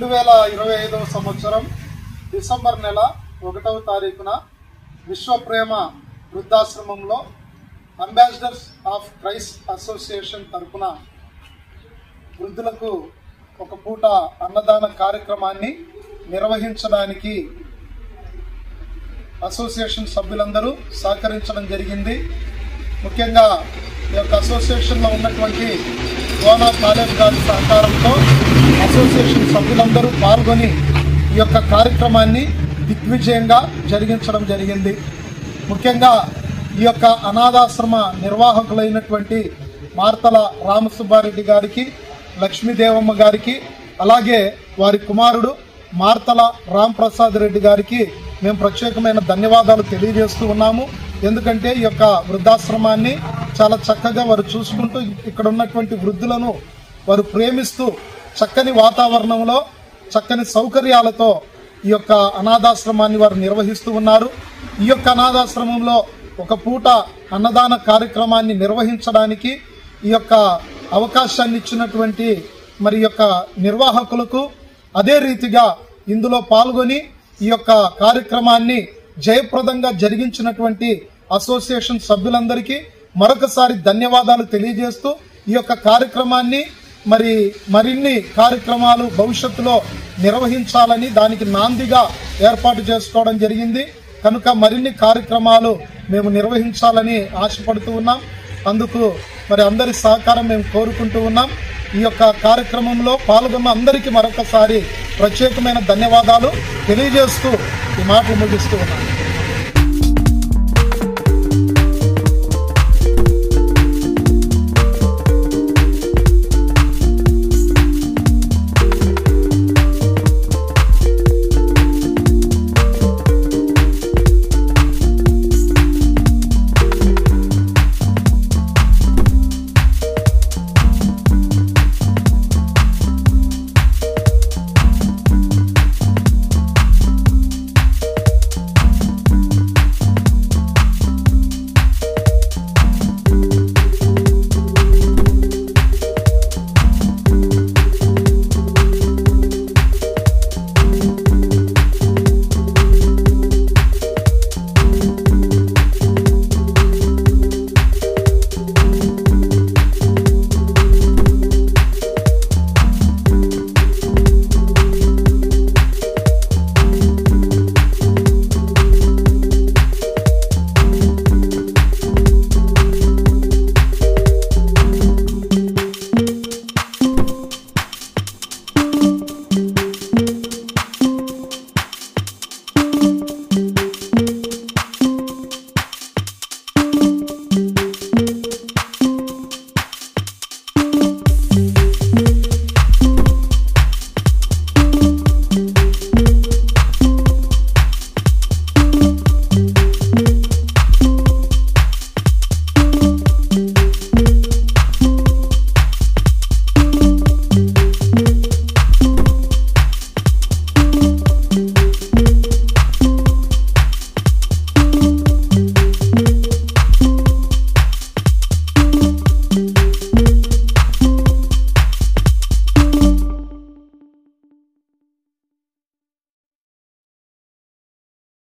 2025 సంవత్సరం డిసెంబర్ నెల 1వ తారీఖున విశ్వప్రేమ వృద్ధాశ్రమంలో అంబాసిడర్స్ ఆఫ్ క్రైస్ట్ అసోసియేషన్ తరపున వృద్ధులకు ఒక పూట అన్నదాన కార్యక్రమాన్ని నిర్వహించడానికి అసోసియేషన్ సభ్యులందరూ సహకరించడం జరిగింది. ముఖ్యంగా ఈ యొక్క అసోసియేషన్లో ఉన్నటువంటి గోనా కాలేజ్ గారి సహకారంతో అసోసియేషన్ సభ్యులందరూ పాల్గొని ఈ యొక్క కార్యక్రమాన్ని దిగ్విజయంగా జరిగించడం జరిగింది. ముఖ్యంగా ఈ యొక్క అనాథాశ్రమ నిర్వాహకులైనటువంటి మార్తల రామసుబ్బారెడ్డి గారికి, లక్ష్మీదేవమ్మ గారికి, అలాగే వారి కుమారుడు మార్తల రాంప్రసాద్ రెడ్డి గారికి మేము ప్రత్యేకమైన ధన్యవాదాలు తెలియజేస్తూ ఉన్నాము. ఎందుకంటే ఈ యొక్క వృద్ధాశ్రమాన్ని చాలా చక్కగా వారు చూసుకుంటూ ఇక్కడ ఉన్నటువంటి వృద్ధులను వారు ప్రేమిస్తూ చక్కని వాతావరణంలో చక్కని సౌకర్యాలతో ఈ యొక్క అనాథాశ్రమాన్ని వారు నిర్వహిస్తూ ఉన్నారు. ఈ యొక్క అనాథాశ్రమంలో ఒక పూట అన్నదాన కార్యక్రమాన్ని నిర్వహించడానికి ఈ యొక్క అవకాశాన్ని ఇచ్చినటువంటి మరి యొక్క నిర్వాహకులకు, అదే రీతిగా ఇందులో పాల్గొని ఈ యొక్క కార్యక్రమాన్ని జయప్రదంగా జరిగించినటువంటి అసోసియేషన్ సభ్యులందరికీ మరొకసారి ధన్యవాదాలు తెలియజేస్తూ ఈ యొక్క కార్యక్రమాన్ని మరిన్ని కార్యక్రమాలు భవిష్యత్తులో నిర్వహించాలని దానికి నాందిగా ఏర్పాటు చేసుకోవడం జరిగింది. కనుక మరిన్ని కార్యక్రమాలు మేము నిర్వహించాలని ఆశపడుతూ ఉన్నాం. అందుకు అందరి సహకారం మేము కోరుకుంటూ ఉన్నాం. ఈ యొక్క కార్యక్రమంలో పాల్గొన్న అందరికీ మరొకసారి ప్రత్యేకమైన ధన్యవాదాలు తెలియజేస్తూ ఈ మాటలు ముగిస్తూ ఉన్నాం.